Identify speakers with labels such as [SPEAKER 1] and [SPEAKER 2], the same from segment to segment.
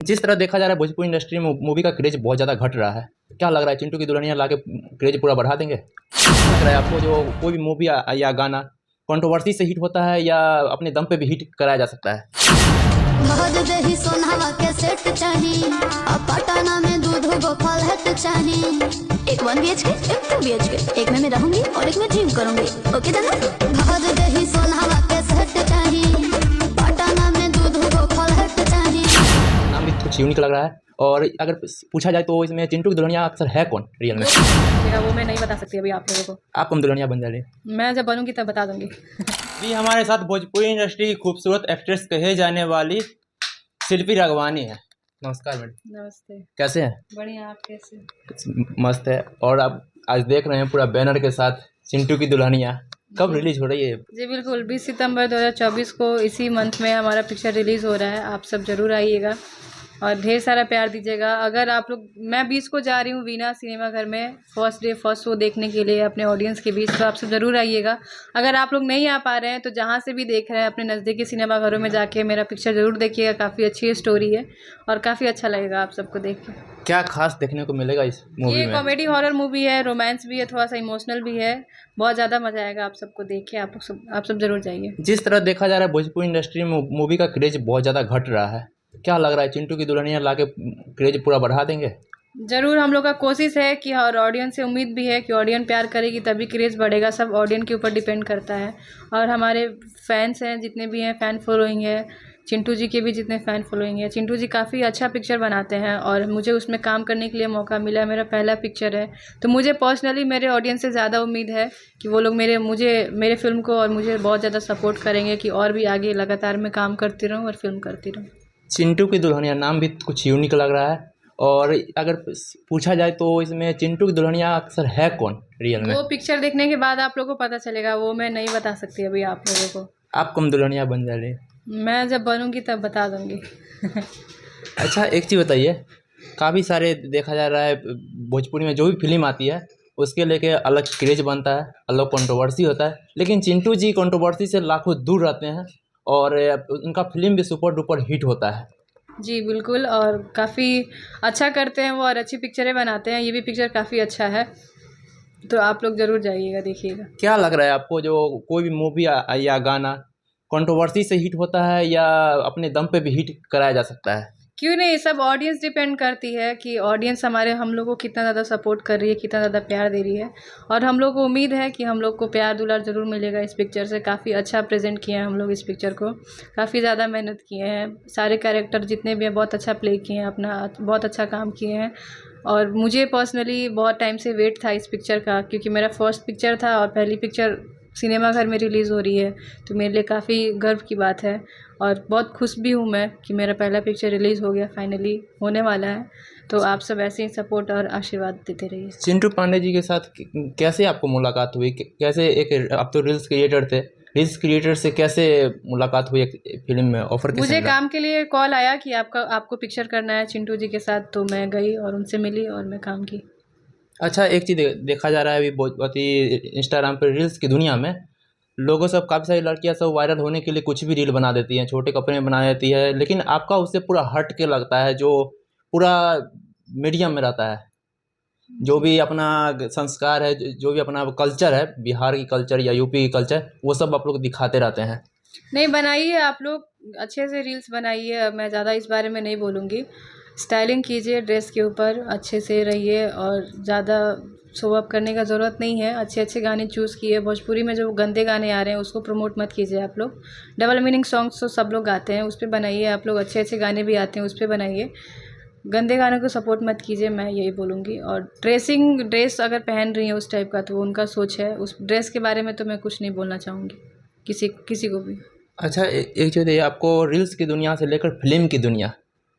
[SPEAKER 1] जिस तरह देखा जा रहा है भोजपुरी इंडस्ट्री में मूवी का क्रेज बहुत ज़्यादा घट रहा है। क्या लग रहा है चिंटू की दुल्हनिया ला के क्रेज पूरा बढ़ा देंगे? लग रहा है आपको जो कोई भी मूवी या गाना कंट्रोवर्सी से हिट होता है या अपने दम पे भी हिट कराया जा सकता है?
[SPEAKER 2] भर दही सोनावा के सेट चाही, अब पटना में दूध गो फ्लैट चाही। एक 1 BHK, एक 2 BHK, एक में मैं रहूंगी और एक में जिम करूंगी। ओके दादा? भर दही सोनावा के सेट चाही, पटना में दूध गो फ्लैट चाही।
[SPEAKER 1] नाम भी कुछ यूनिक लग रहा है। और अगर पूछा जाए तो इसमें चिंटू की दुल्हनिया अक्सर है कौन रियल में?
[SPEAKER 3] वो मैं नहीं बता सकती अभी आप लोगों को।
[SPEAKER 1] आप कम दुल्हनिया बन जा रही है।
[SPEAKER 3] मैं जब बनूंगी तब बता दूंगी।
[SPEAKER 1] जी हमारे साथ भोजपुरी इंडस्ट्री की खूबसूरत एक्ट्रेस कहे जाने वाली शिल्पी राघवानी है। नमस्कार मैडम।
[SPEAKER 3] नमस्ते।
[SPEAKER 1] कैसे हैं?
[SPEAKER 3] बढ़िया, आप कैसे?
[SPEAKER 1] मस्त है। और आप आज देख रहे हैं पूरा बैनर के साथ चिंटू की दुल्हनिया कब रिलीज हो रही है?
[SPEAKER 3] जी बिल्कुल, 20 सितंबर 2024 को इसी मंथ में हमारा पिक्चर रिलीज़ हो रहा है। आप सब ज़रूर आइएगा और ढेर सारा प्यार दीजिएगा। अगर आप लोग, मैं 20 को जा रही हूँ वीना सिनेमा घर में फर्स्ट डे फर्स्ट शो देखने के लिए अपने ऑडियंस के बीच, तो आप सब ज़रूर आइएगा। अगर आप लोग नहीं आ पा रहे हैं तो जहाँ से भी देख रहे हैं अपने नज़दीकी सिनेमा घरों में जाके मेरा पिक्चर ज़रूर देखिएगा। काफ़ी अच्छी स्टोरी है और काफ़ी अच्छा लगेगा आप सबको देख के।
[SPEAKER 1] क्या खास देखने को मिलेगा इस मूवी
[SPEAKER 3] ये
[SPEAKER 1] में?
[SPEAKER 3] कॉमेडी हॉरर मूवी है, रोमांस भी है, थोड़ा सा इमोशनल भी है। बहुत ज़्यादा मज़ा आएगा आप सबको देख के। आप सब ज़रूर जाइए।
[SPEAKER 1] जिस तरह देखा जा रहा है भोजपुरी इंडस्ट्री में मूवी का क्रेज बहुत ज़्यादा घट रहा है। क्या लग रहा है चिंटू की दुल्हनिया ला के क्रेज पूरा बढ़ा देंगे?
[SPEAKER 3] ज़रूर, हम लोग का कोशिश है कि, और ऑडियंस से उम्मीद भी है कि ऑडियंस प्यार करेगी तभी क्रेज़ बढ़ेगा। सब ऑडियंस के ऊपर डिपेंड करता है। और हमारे फैंस हैं जितने भी हैं, फ़ैन फॉलोइंग है। चिंटू जी के भी जितने फ़ैन फॉलोइंग है। चिंटू जी काफ़ी अच्छा पिक्चर बनाते हैं और मुझे उसमें काम करने के लिए मौका मिला है। मेरा पहला पिक्चर है, तो मुझे पर्सनली मेरे ऑडियंस से ज़्यादा उम्मीद है कि वो लोग मेरे फ़िल्म को और मुझे बहुत ज़्यादा सपोर्ट करेंगे कि और भी आगे लगातार मैं काम करती रहूँ और फ़िल्म करती रहूँ।
[SPEAKER 1] चिंटू की दुल्हनिया नाम भी कुछ यूनिक लग रहा है। और अगर पूछा जाए तो इसमें चिंटू की दुल्हनिया अक्सर है कौन रियल में?
[SPEAKER 3] वो पिक्चर देखने के बाद आप लोगों को पता चलेगा, वो मैं नहीं बता सकती अभी आप लोगों को।
[SPEAKER 1] आप कम दुल्हनिया बन जा रही है।
[SPEAKER 3] मैं जब बनूंगी तब बता दूंगी।
[SPEAKER 1] अच्छा एक चीज़ बताइए, काफ़ी सारे देखा जा रहा है भोजपुरी में जो भी फिल्म आती है उसके लेके अलग क्रेज बनता है, अलग कंट्रोवर्सी होता है, लेकिन चिंटू जी कंट्रोवर्सी से लाखों दूर रहते हैं और उनका फिल्म भी सुपर डुपर हिट होता है।
[SPEAKER 3] जी बिल्कुल, और काफ़ी अच्छा करते हैं वो और अच्छी पिक्चरें बनाते हैं। ये भी पिक्चर काफ़ी अच्छा है, तो आप लोग ज़रूर जाइएगा, देखिएगा।
[SPEAKER 1] क्या लग रहा है आपको जो कोई भी मूवी या गाना कंट्रोवर्सी से हिट होता है या अपने दम पे भी हिट कराया जा सकता है?
[SPEAKER 3] क्यों नहीं, सब ऑडियंस डिपेंड करती है कि ऑडियंस हम लोग को कितना ज़्यादा सपोर्ट कर रही है, कितना ज़्यादा प्यार दे रही है। और हम लोग को उम्मीद है कि हम लोग को प्यार दुलार ज़रूर मिलेगा इस पिक्चर से। काफ़ी अच्छा प्रेजेंट किए हैं हम लोग इस पिक्चर को, काफ़ी ज़्यादा मेहनत किए हैं। सारे कैरेक्टर जितने भी हैं बहुत अच्छा प्ले किए हैं, अपना बहुत अच्छा काम किए हैं। और मुझे पर्सनली बहुत टाइम से वेट था इस पिक्चर का, क्योंकि मेरा फर्स्ट पिक्चर था और पहली पिक्चर सिनेमा घर में रिलीज़ हो रही है, तो मेरे लिए काफ़ी गर्व की बात है। और बहुत खुश भी हूँ मैं कि मेरा पहला पिक्चर रिलीज़ हो गया, फाइनली होने वाला है। तो आप सब ऐसे ही सपोर्ट और आशीर्वाद देते रहिए।
[SPEAKER 1] चिंटू पांडे जी के साथ कैसे आपको मुलाकात हुई? कैसे एक आप तो रील्स क्रिएटर थे, रील्स क्रिएटर से कैसे मुलाकात हुई? एक फिल्म में ऑफर कैसे
[SPEAKER 3] मुझे
[SPEAKER 1] मिला?
[SPEAKER 3] काम के लिए कॉल आया कि आपको पिक्चर करना है चिंटू जी के साथ, तो मैं गई और उनसे मिली और मैं काम की।
[SPEAKER 1] अच्छा एक चीज़ देखा जा रहा है अभी बहुत ही इंस्टाग्राम पर रील्स की दुनिया में लोगों सब काफ़ी सारी लड़कियां सब वायरल होने के लिए कुछ भी रील बना देती हैं, छोटे कपड़े में बना देती है, लेकिन आपका उससे पूरा हट के लगता है, जो पूरा मीडियम में रहता है, जो भी अपना संस्कार है, जो भी अपना कल्चर है, बिहार की कल्चर या यूपी की कल्चर, वो सब आप लोग दिखाते रहते हैं।
[SPEAKER 3] नहीं, बनाइए आप लोग अच्छे से रील्स बनाइए। मैं ज़्यादा इस बारे में नहीं बोलूँगी। स्टाइलिंग कीजिए, ड्रेस के ऊपर अच्छे से रहिए और ज़्यादा शो अप करने का ज़रूरत नहीं है। अच्छे अच्छे गाने चूज़ किए। भोजपुरी में जो गंदे गाने आ रहे हैं उसको प्रमोट मत कीजिए आप लोग। डबल मीनिंग सॉन्ग्स तो सब लोग गाते हैं, उस पर बनाइए आप लोग। अच्छे अच्छे गाने भी आते हैं, उस पर बनाइए। गंदे गानों को सपोर्ट मत कीजिए, मैं यही बोलूँगी। और ड्रेस अगर पहन रही हैं उस टाइप का, तो वो उनका सोच है। उस ड्रेस के बारे में तो मैं कुछ नहीं बोलना चाहूँगी किसी को भी।
[SPEAKER 1] अच्छा एक चीज़ ये आपको रील्स की दुनिया से लेकर फिल्म की दुनिया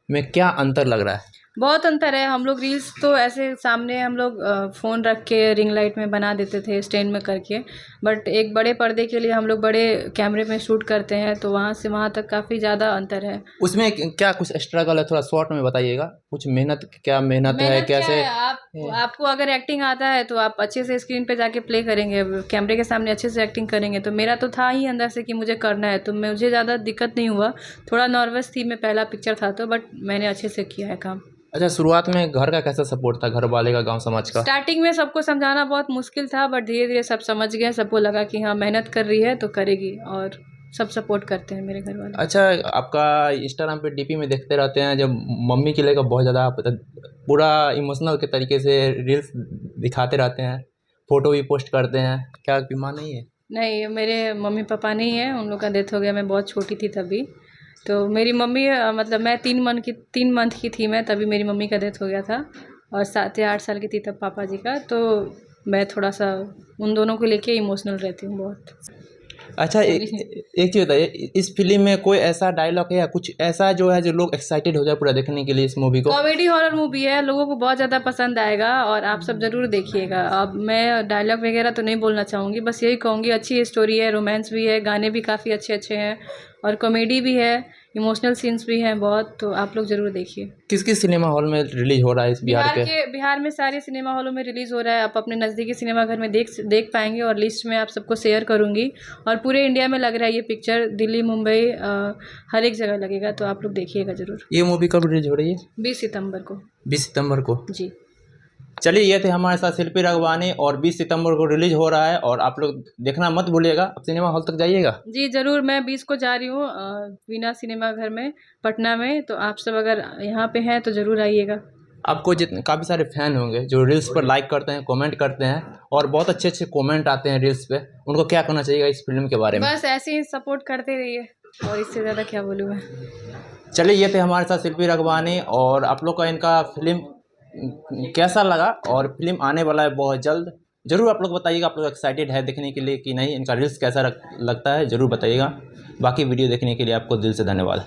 [SPEAKER 1] में क्या अंतर लग रहा है?
[SPEAKER 3] बहुत अंतर है। हम लोग रील्स तो ऐसे सामने हम लोग फ़ोन रख के रिंग लाइट में बना देते थे स्टैंड में करके, बट एक बड़े पर्दे के लिए हम लोग बड़े कैमरे में शूट करते हैं, तो वहाँ से वहाँ तक काफ़ी ज़्यादा अंतर है।
[SPEAKER 1] उसमें क्या कुछ स्ट्रगल है, थोड़ा शॉर्ट में बताइएगा। कुछ मेहनत, क्या मेहनत है,
[SPEAKER 3] मेहनत क्या
[SPEAKER 1] कैसे?
[SPEAKER 3] है, आपको अगर एक्टिंग आता है तो आप अच्छे से स्क्रीन पे जाके प्ले करेंगे, कैमरे के सामने अच्छे से एक्टिंग करेंगे। तो मेरा तो था ही अंदर से कि मुझे करना है, तो मुझे ज़्यादा दिक्कत नहीं हुआ। थोड़ा नर्वस थी मैं, पहला पिक्चर था तो, बट मैंने अच्छे से किया है काम।
[SPEAKER 1] अच्छा, शुरुआत में घर का कैसा सपोर्ट था, घर वाले का, गांव समाज का?
[SPEAKER 3] स्टार्टिंग में सबको समझाना बहुत मुश्किल था, बट धीरे धीरे सब समझ गए। सबको लगा कि हाँ मेहनत कर रही है तो करेगी, और सब सपोर्ट करते हैं मेरे घर वाले।
[SPEAKER 1] अच्छा, आपका इंस्टाग्राम पे डीपी में देखते रहते हैं जब मम्मी के लेकर बहुत ज़्यादा आप पूरा इमोशनल के तरीके से रील्स दिखाते रहते हैं, फ़ोटो भी पोस्ट करते हैं, क्या बीमार नहीं है?
[SPEAKER 3] नहीं, मेरे मम्मी पापा नहीं है, उन लोग का डेथ हो गया, मैं बहुत छोटी थी तभी। तो मेरी मम्मी मतलब मैं 3 मंथ की थी मैं, तभी मेरी मम्मी का डेथ हो गया था, और 7 या 8 साल की थी तब पापा जी का। तो मैं थोड़ा सा उन दोनों को लेके इमोशनल रहती हूँ बहुत।
[SPEAKER 1] अच्छा, एक चीज़ बताइए, इस फिल्म में कोई ऐसा डायलॉग है या कुछ ऐसा जो है जो लोग एक्साइटेड हो जाए पूरा देखने के लिए इस मूवी को?
[SPEAKER 3] कॉमेडी हॉरर मूवी है, लोगों को बहुत ज़्यादा पसंद आएगा, और आप सब ज़रूर देखिएगा। अब मैं डायलॉग वगैरह तो नहीं बोलना चाहूँगी, बस यही कहूँगी अच्छी स्टोरी है, रोमांस भी है, गाने भी काफ़ी अच्छे अच्छे हैं, और कॉमेडी भी है, इमोशनल सीन्स भी हैं बहुत। तो आप लोग ज़रूर देखिए।
[SPEAKER 1] किस किस सिनेमा हॉल में रिलीज हो रहा है इस बिहार के?
[SPEAKER 3] बिहार में सारे सिनेमा हॉलों में रिलीज़ हो रहा है। आप अपने नज़दीकी सिनेमा घर में देख पाएंगे, और लिस्ट में आप सबको शेयर करूँगी। और पूरे इंडिया में लग रहा है ये पिक्चर, दिल्ली, मुंबई, हर एक जगह लगेगा, तो आप लोग देखिएगा ज़रूर।
[SPEAKER 1] ये मूवी कब रिलीज हो रही है?
[SPEAKER 3] 20 सितंबर को।
[SPEAKER 1] 20 सितंबर को।
[SPEAKER 3] जी।
[SPEAKER 1] चलिए, ये थे हमारे साथ शिल्पी रघवानी, और 20 सितंबर को रिलीज हो रहा है, और आप लोग देखना मत भूलिएगा। अब सिनेमा हॉल तक जाइएगा।
[SPEAKER 3] जी ज़रूर, मैं 20 को जा रही हूँ वीना सिनेमा घर में, पटना में। तो आप सब अगर यहाँ पे हैं तो ज़रूर आइएगा।
[SPEAKER 1] आपको जितने काफ़ी सारे फैन होंगे जो रील्स पर लाइक करते हैं, कमेंट करते हैं, और बहुत अच्छे अच्छे कमेंट आते हैं रील्स पे, उनको क्या कहना चाहिएगा इस फिल्म के बारे में?
[SPEAKER 3] बस ऐसे ही सपोर्ट करते रहिए, और इससे ज़्यादा क्या बोलूँ मैं।
[SPEAKER 1] चलिए, ये थे हमारे साथ शिल्पी रघवानी, और आप लोग का इनका फिल्म कैसा लगा, और फिल्म आने वाला है बहुत जल्द। ज़रूर आप लोग बताइएगा, आप लोग एक्साइटेड है देखने के लिए कि नहीं, इनका रील्स कैसा लगता है ज़रूर बताइएगा। बाकी वीडियो देखने के लिए आपको दिल से धन्यवाद।